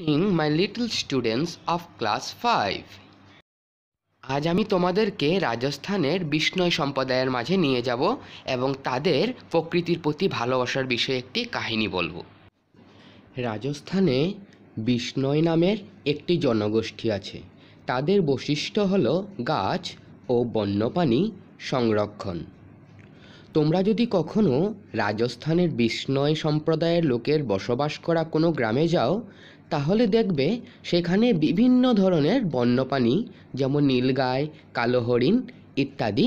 Morning my little students of class 5। আজ আমি তোমাদেরকে রাজস্থানের বিষ্ণই সম্প্রদায়ের মাঝে নিয়ে যাব এবং তাদের প্রকৃতির প্রতি ভালোবাসার বিষয়ে একটি কাহিনী বলবো। রাজস্থানে বিষ্ণই নামের একটি জনগোষ্ঠী আছে। তাদের বৈশিষ্ট্য হলো গাছ ও বন্যপ্রাণী সংরক্ষণ। তোমরা যদি কখনো রাজস্থানের বিষ্ণই সম্প্রদায়ের লোকের বসবাস করা কোনো গ্রামে যাও, তাহলে দেখবে সেখানে বিভিন্ন ধরনের বন্যপ্রাণী যেমন নীলগাই, কালো হরিণ ইত্যাদি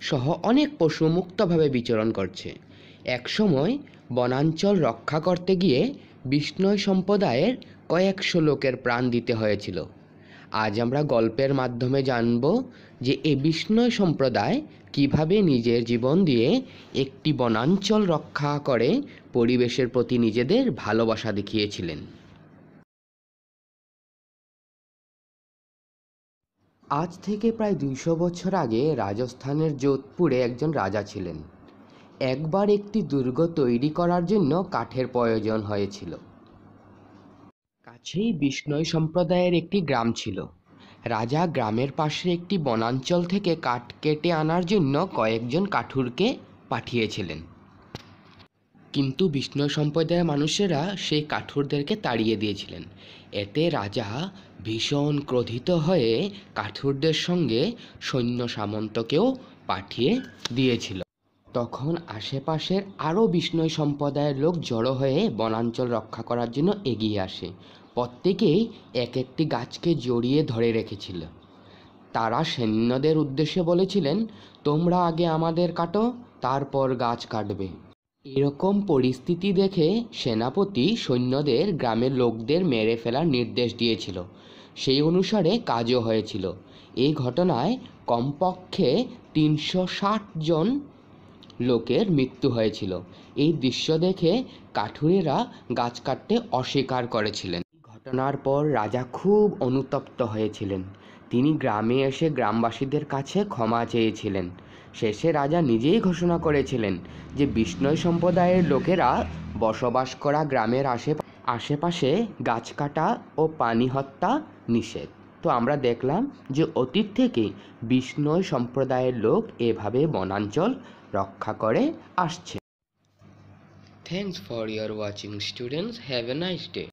সহ অনেক পশু মুক্তভাবে বিচরণ করছে। একসময় বনাঞ্চল রক্ষা করতে গিয়ে বিষ্ণই সম্প্রদায়ের কয়েকশো লোকের প্রাণ দিতে হয়েছিল। আজ আমরা গল্পের মাধ্যমে জানব যে এই বিষ্ণই সম্প্রদায় কিভাবে নিজের জীবন দিয়ে একটি বনাঞ্চল রক্ষা করে পরিবেশের প্রতি নিজেদের ভালোবাসা দেখিয়েছিলেন। আজ থেকে প্রায় 200 বছর আগে রাজস্থানের যোধপুরে একজন রাজা ছিলেন। একবার একটি দুর্গ তৈরি করার জন্য কাঠের প্রয়োজন হয়েছিল। কাছেই বিষ্ণই সম্প্রদায়ের একটি গ্রাম ছিল। রাজা গ্রামের পাশে একটি বনাঞ্চল থেকে কাঠ কেটে আনার জন্য কয়েকজন কাঠুরকে পাঠিয়েছিলেন, কিন্তু বিষ্ণই সম্প্রদায়ের মানুষেরা সেই কাঠুরদেরকে তাড়িয়ে দিয়েছিলেন। এতে রাজা ভীষণ ক্রোধিত হয়ে কাঠুরদের সঙ্গে সৈন্য সামন্তকেও পাঠিয়ে দিয়েছিল। তখন আশেপাশের আরও বিষ্ণই সম্প্রদায়ের লোক জড়ো হয়ে বনাঞ্চল রক্ষা করার জন্য এগিয়ে আসে। প্রত্যেকেই এক একটি গাছকে জড়িয়ে ধরে রেখেছিল। তারা সৈন্যদের উদ্দেশ্যে বলেছিলেন, তোমরা আগে আমাদের কাটো, তারপর গাছ কাটবে। এরকম পরিস্থিতি দেখে সেনাপতি সৈন্যদের গ্রামের লোকদের মেরে ফেলার নির্দেশ দিয়েছিল। সেই অনুসারে কাজও হয়েছিল। এই ঘটনায় কমপক্ষে 360 জন লোকের মৃত্যু হয়েছিল। এই দৃশ্য দেখে কাঠুরেরা গাছ কাটতে অস্বীকার করেছিলেন। ঘটনার পর রাজা খুব অনুতপ্ত হয়েছিলেন। তিনি গ্রামে এসে গ্রামবাসীদের কাছে ক্ষমা চেয়েছিলেন। শেষে রাজা নিজেই ঘোষণা করেছিলেন যে বিষ্ণই সম্প্রদায়ের লোকেরা বসবাস করা গ্রামের আশেপাশে গাছ কাটা ও প্রাণী হত্যা নিষেধ। তো আমরা দেখলাম যে অতীত থেকে বিষ্ণই সম্প্রদায়ের লোক এভাবে বনাঞ্চল রক্ষা করে আসছে। Thanks for your watching students. Have a nice day.